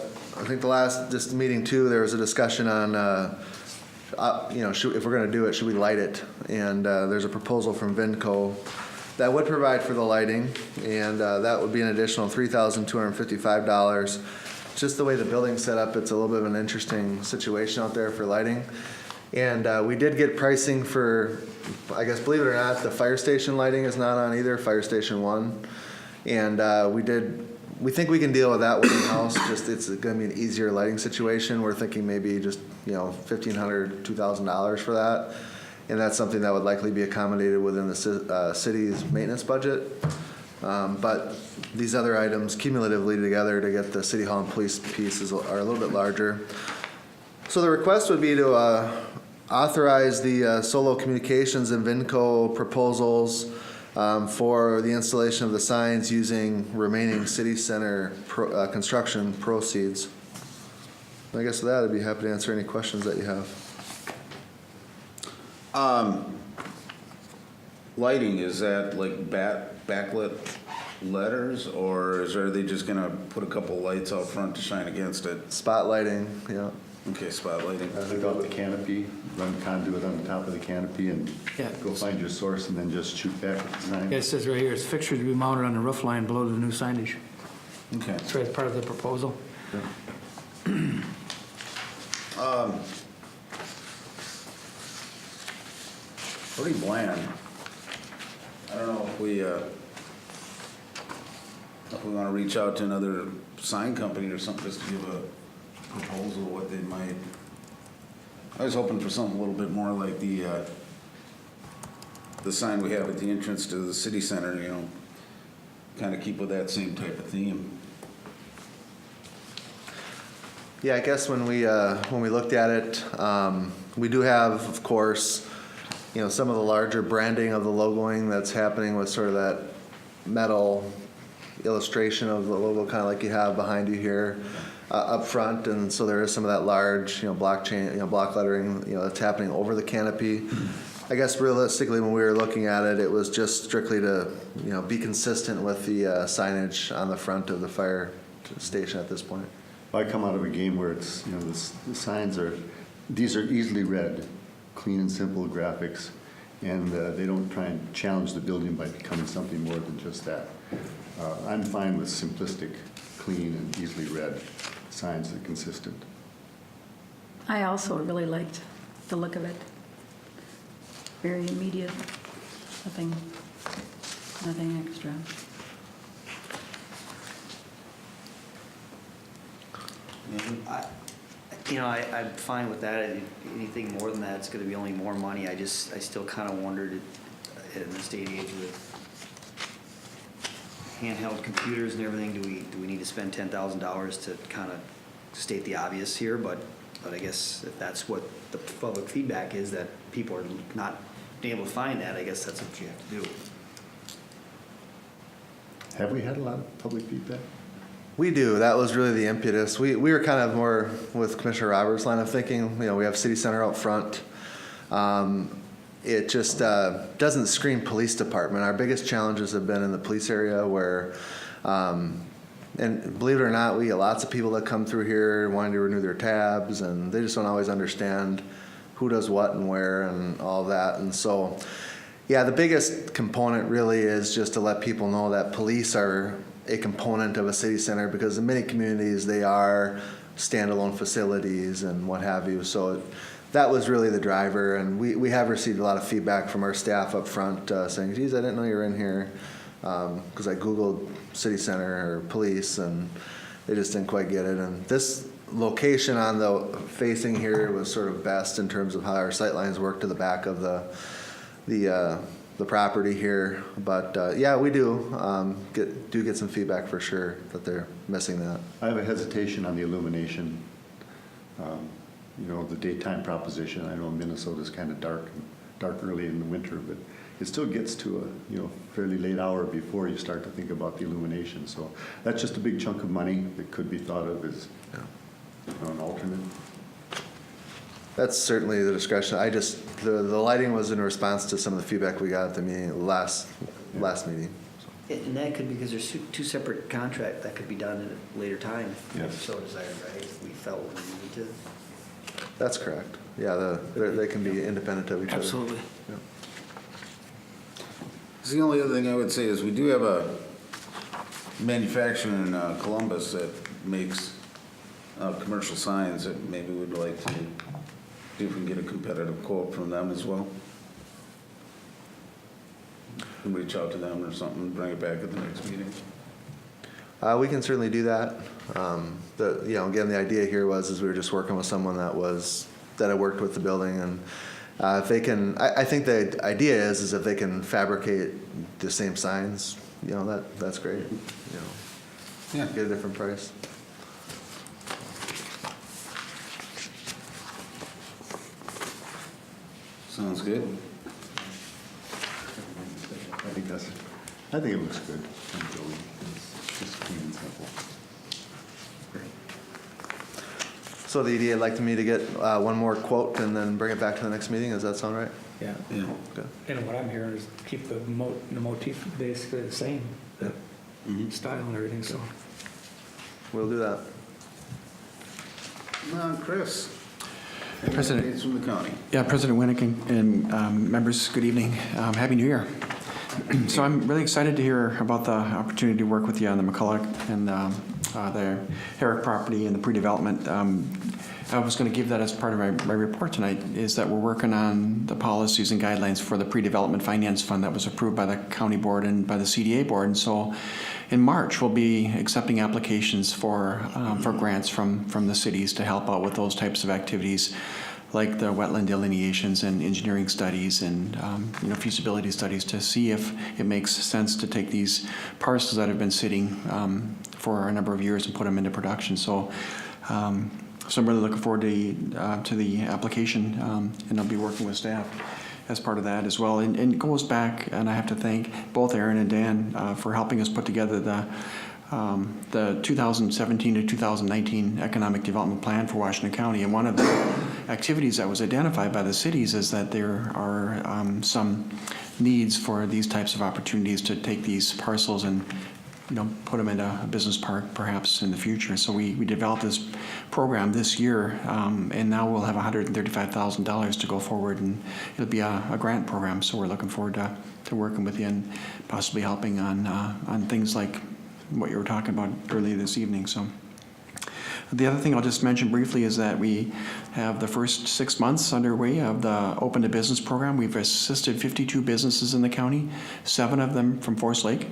think the last this meeting too, there was a discussion on, if we're going to do it, should we light it? And there's a proposal from Vinco that would provide for the lighting, and that would be an additional $3,255. Just the way the building's set up, it's a little bit of an interesting situation out there for lighting. And we did get pricing for, I guess, believe it or not, the fire station lighting is not on either, Fire Station 1. And we think we can deal with that one in-house, just it's going to be an easier lighting situation. We're thinking maybe just, $1,500, $2,000 for that. And that's something that would likely be accommodated within the city's maintenance budget. But these other items cumulatively together to get the City Hall and Police pieces are a little bit larger. So the request would be to authorize the Solo Communications and Vinco proposals for the installation of the signs using remaining city center construction proceeds. I guess with that, I'd be happy to answer any questions that you have. Lighting, is that like backlit letters, or are they just gonna put a couple lights out front to shine against it? Spotlighting, yeah. Okay, spotlighting. Take out the canopy, run conduit on the top of the canopy, and Yeah. go find your source, and then just shoot back at the sign. Yeah, it says right here, it's fixtures to be mounted on the roof line below the new signage. Okay. That's right, part of the proposal. Pretty bland. I don't know if we want to reach out to another sign company or something just to give a proposal what they might. I was hoping for something a little bit more like the sign we have at the entrance to the city center, kind of keep with that same type of theme. Yeah, I guess when we looked at it, we do have, of course, some of the larger branding of the logoing that's happening with sort of that metal illustration of the logo, kind of like you have behind you here up front, and so there is some of that large, block lettering, that's happening over the canopy. I guess realistically, when we were looking at it, it was just strictly to, be consistent with the signage on the front of the fire station at this point. I come out of a game where it's, the signs these are easily read, clean and simple graphics, and they don't try and challenge the building by becoming something more than just that. I'm fine with simplistic, clean, and easily read signs that are consistent. I also really liked the look of it. Very immediate, nothing extra. I'm fine with that. Anything more than that, it's gonna be only more money. I still kind of wondered in this day and age with handheld computers and everything, do we need to spend $10,000 to kind of state the obvious here? But I guess if that's what the public feedback is, that people are not being able to find that, I guess that's what you have to do. Have we had a lot of public feedback? We do. That was really the impetus. We were kind of more with Commissioner Roberts' line of thinking. We have City Center out front. It just doesn't scream police department. Our biggest challenges have been in the police area where, and believe it or not, we get lots of people that come through here wanting to renew their tabs, and they just don't always understand who does what and where and all that. And so, yeah, the biggest component really is just to let people know that police are a component of a city center, because in many communities they are standalone facilities and what have you. So that was really the driver, and we have received a lot of feedback from our staff up front saying, geez, I didn't know you were in here, because I Googled city center or police, and they just didn't quite get it. And this location on the facing here was sort of best in terms of how our sight lines work to the back of the property here. But yeah, we do get some feedback for sure that they're missing that. I have a hesitation on the illumination. The daytime proposition, I know Minnesota's kind of dark early in the winter, but it still gets to a fairly late hour before you start to think about the illumination. So that's just a big chunk of money that could be thought of as an alternate. That's certainly the discussion. The lighting was in response to some of the feedback we got at the meeting, last meeting. And that could be because there's two separate contracts that could be done at a later time. Yes. If so desired, right? If we felt we needed to. That's correct. Yeah, they can be independent of each other. Absolutely. Yeah. So the only other thing I would say is we do have a manufacturer in Columbus that makes commercial signs that maybe we'd like to see if we can get a competitive quote from them as well. Can reach out to them or something, bring it back at the next meeting. We can certainly do that. Again, the idea here was we were just working with someone that had worked with the building, and if they can, I think the idea is if they can fabricate the same signs, that's great. Yeah. Get a different price. Sounds good. I think it looks good. It's just clean and simple. So the EDA would like me to get one more quote and then bring it back to the next meeting. Does that sound right? Yeah. Yeah. Okay. And what I'm hearing is keep the motif basically the same, the style and everything, so. We'll do that. Chris. President. It's from the county. Yeah, President Winnick and members, good evening. Happy New Year. So I'm really excited to hear about the opportunity to work with you on the McCulloch and the Herrick property and the pre-development. I was going to give that as part of my report tonight, is that we're working on the policies and guidelines for the pre-development finance fund that was approved by the county board and by the CDA board. And so in March, we'll be accepting applications for grants from the cities to help out with those types of activities, like the wetland delineations and engineering studies and feasibility studies, to see if it makes sense to take these parcels that have been sitting for a number of years and put them into production. So I'm really looking forward to the application, and I'll be working with staff as part of that as well. And it goes back, and I have to thank both Aaron and Dan for helping us put together the 2017 to 2019 Economic Development Plan for Washington County. And one of the activities that was identified by the cities is that there are some needs for these types of opportunities to take these parcels and put them in a business park perhaps in the future. So we developed this program this year, and now we'll have $135,000 to go forward, and it'll be a grant program. So we're looking forward to working with you and possibly helping on things like what you were talking about earlier this evening. So the other thing I'll just mention briefly is that we have the first 6 months underway of the Open to Business program. We've assisted 52 businesses in the county, 7 of them from Forest Lake.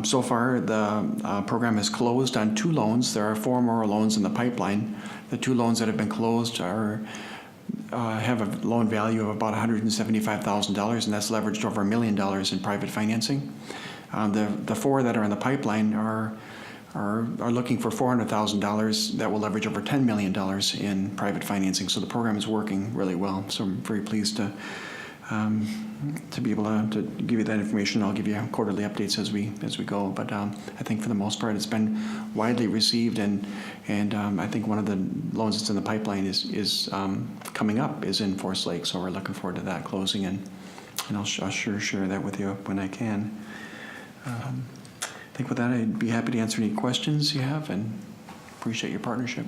So far, the program has closed on 2 loans. There are 4 more loans in the pipeline. The 2 loans that have been closed have a loan value of about $175,000, and that's leveraged over $1 million in private financing. The 4 that are in the pipeline are looking for $400,000 that will leverage over $10 million in private financing. So the program is working really well. So I'm very pleased to be able to give you that information. I'll give you quarterly updates as we go. But I think for the most part, it's been widely received, and I think one of the loans that's in the pipeline is coming up is in Forest Lake. So we're looking forward to that closing, and I'll sure share that with you when I can. I think with that, I'd be happy to answer any questions you have, and appreciate your partnership.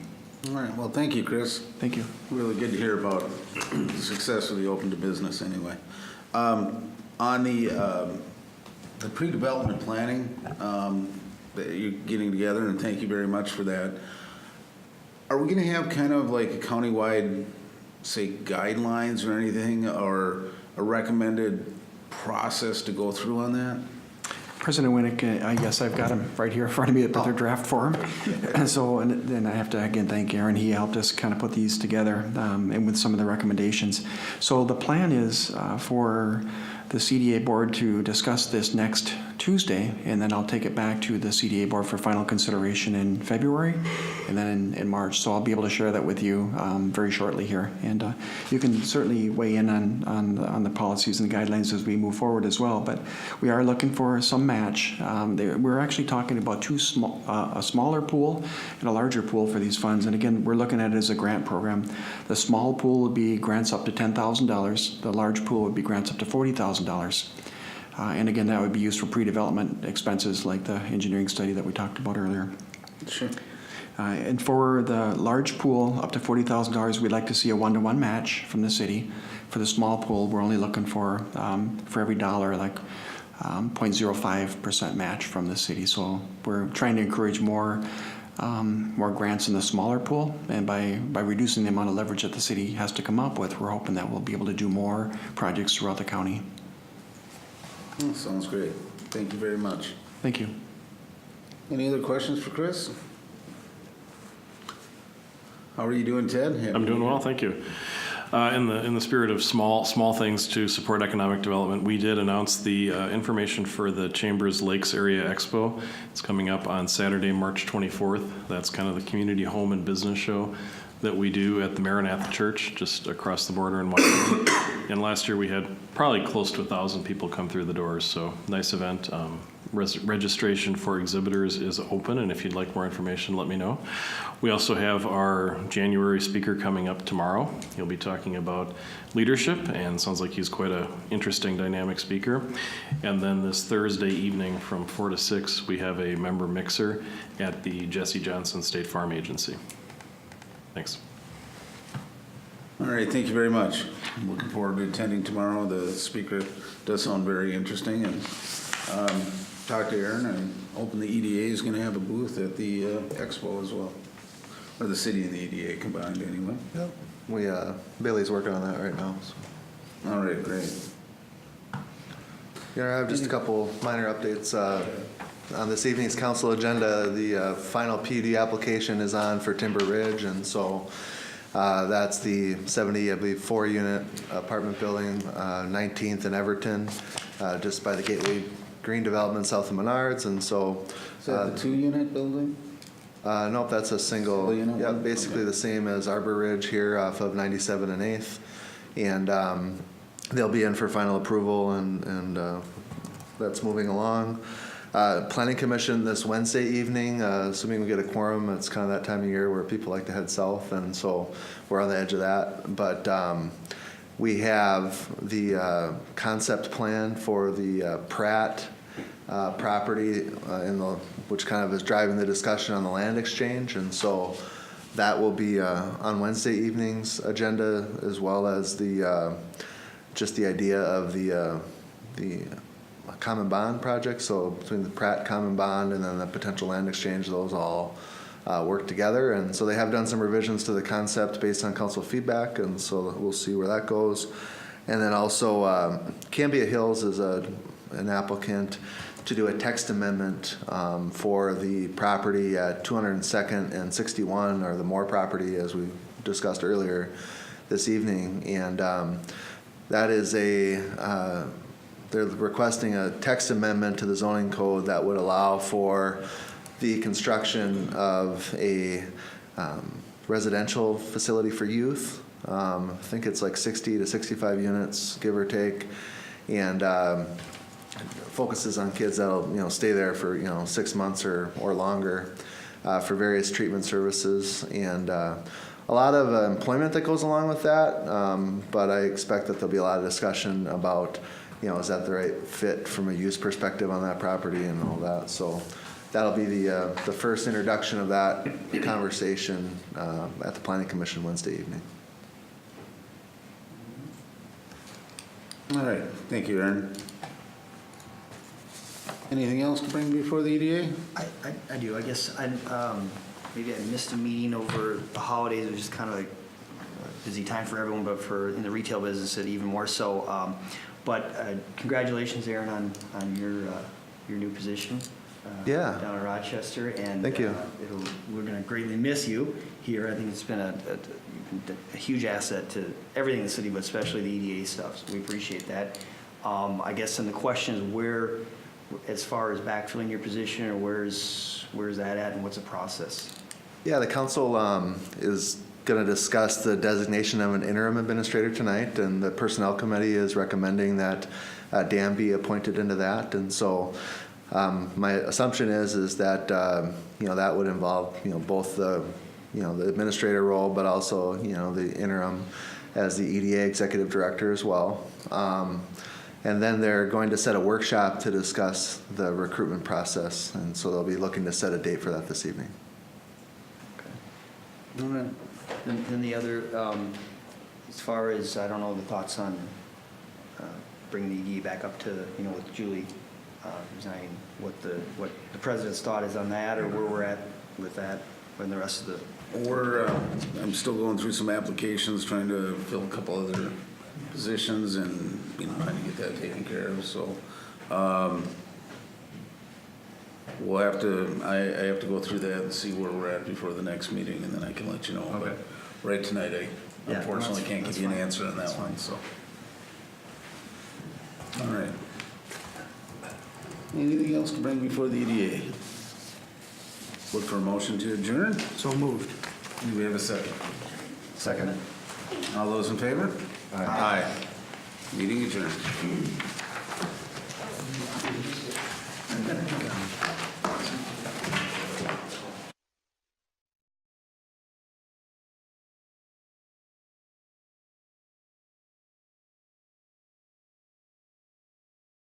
All right, well, thank you, Chris. Thank you. Really good to hear about the success of the Open to Business anyway. On the pre-development planning that you're getting together, and thank you very much for that, are we going to have kind of like a countywide, say, guidelines or anything, or a recommended process to go through on that? President Winnick, I guess I've got him right here in front of me, the draft form. And so, and then I have to again thank Aaron. He helped us kind of put these together and with some of the recommendations. So the plan is for the CDA board to discuss this next Tuesday, and then I'll take it back to the CDA board for final consideration in February, and then in March. So I'll be able to share that with you very shortly here. And you can certainly weigh in on the policies and guidelines as we move forward as well. But we are looking for some match. We're actually talking about a smaller pool and a larger pool for these funds. And again, we're looking at it as a grant program. The small pool would be grants up to $10,000. The large pool would be grants up to $40,000. And again, that would be used for pre-development expenses like the engineering study that we talked about earlier. Sure. And for the large pool, up to $40,000, we'd like to see a 1-to-1 match from the city. For the small pool, we're only looking for every dollar, like 0.05% match from the city. So we're trying to encourage more grants in the smaller pool, and by reducing the amount of leverage that the city has to come up with, we're hoping that we'll be able to do more projects throughout the county. Oh, sounds great. Thank you very much. Thank you. Any other questions for Chris? How are you doing, Ted? I'm doing well, thank you. In the spirit of small things to support economic development, we did announce the information for the Chambers Lakes Area Expo. It's coming up on Saturday, March 24th. That's kind of the community home and business show that we do at the Maranatha Church, just across the border in Wyoming. And last year we had probably close to 1,000 people come through the doors, so nice event. Registration for exhibitors is open, and if you'd like more information, let me know. We also have our January speaker coming up tomorrow. He'll be talking about leadership, and sounds like he's quite an interesting, dynamic speaker. And then this Thursday evening from 4 to 6, we have a member mixer at the Jesse Johnson State Farm Agency. Thanks. All right, thank you very much. I'm looking forward to attending tomorrow. The speaker does sound very interesting, and talk to Aaron, and hoping the EDA is going to have a booth at the expo as well, or the city and the EDA combined anyway. Yep. Bailey's working on that right now. So. All right, great. I have just a couple minor updates. On this evening's council agenda, the final PUD application is on for Timber Ridge, and so that's the 4-unit apartment building, 19th and Everton, just by the Gateway Green Development south of Menards, and so. Is that the 2-unit building? Nope, that's a single. Unit? Yeah, basically Okay. the same as Arbor Ridge here off of 97 and 8th, and they'll be in for final approval, and that's moving along. Planning Commission this Wednesday evening, assuming we get a quorum. It's kind of that time of year where people like to head south, and so we're on the edge of that. But we have the concept plan for the Pratt property, which kind of is driving the discussion on the land exchange, and so that will be on Wednesday evening's agenda, as well as the just the idea of the common bond project. So between the Pratt common bond and then the potential land exchange, those all work together. And so they have done some revisions to the concept based on council feedback, and so we'll see where that goes. And then also Cambia Hills is an applicant to do a text amendment for the property at 202nd and 61, or the Moore property, as we discussed earlier this evening. And that is they're requesting a text amendment to the zoning code that would allow for the construction of a residential facility for youth. I think it's like 60 to 65 units, give or take, and focuses on kids that'll stay there for 6 months or longer for various treatment services, and a lot of employment that goes along with that. But I expect that there'll be a lot of discussion about is that the right fit from a use perspective on that property and all that. So that'll be the first introduction of that conversation at the Planning Commission Wednesday evening. All right, thank you, Aaron. Anything else to bring before the EDA? I do. I guess maybe I missed a meeting over the holidays. It was just kind of like a busy time for everyone, but in the retail business, it even more so. But congratulations, Aaron, on your new position. Yeah. Down in Rochester, and thank you. We're going to greatly miss you here. I think it's been a huge asset to everything in the city, but especially the EDA stuff. So we appreciate that. I guess then the question is where, as far as backfilling your position, or where's that at and what's the process? Yeah, the council is going to discuss the designation of an interim administrator tonight, and the Personnel Committee is recommending that Dan be appointed into that. And so my assumption is that, that would involve, both the administrator role, but also, the interim as the EDA executive director as well. And then they're going to set a workshop to discuss the recruitment process. And so they'll be looking to set a date for that this evening. Then the other, as far as, I don't know, the thoughts on bringing the EDA back up to, with Julie resigning, what the president's thought is on that, or where we're at with that, and the rest of the. I'm still going through some applications, trying to fill a couple other positions and, trying to get that taken care of, so. We'll have to, I have to go through that and see where we're at before the next meeting, and then I can let you know. Okay. But right tonight, I Yeah, unfortunately can't give you an answer on that one, so. All right. Anything else to bring before the EDA? Look for a motion to adjourn. So moved. Do we have a second? Second. All those in favor? Aye. Meeting adjourned.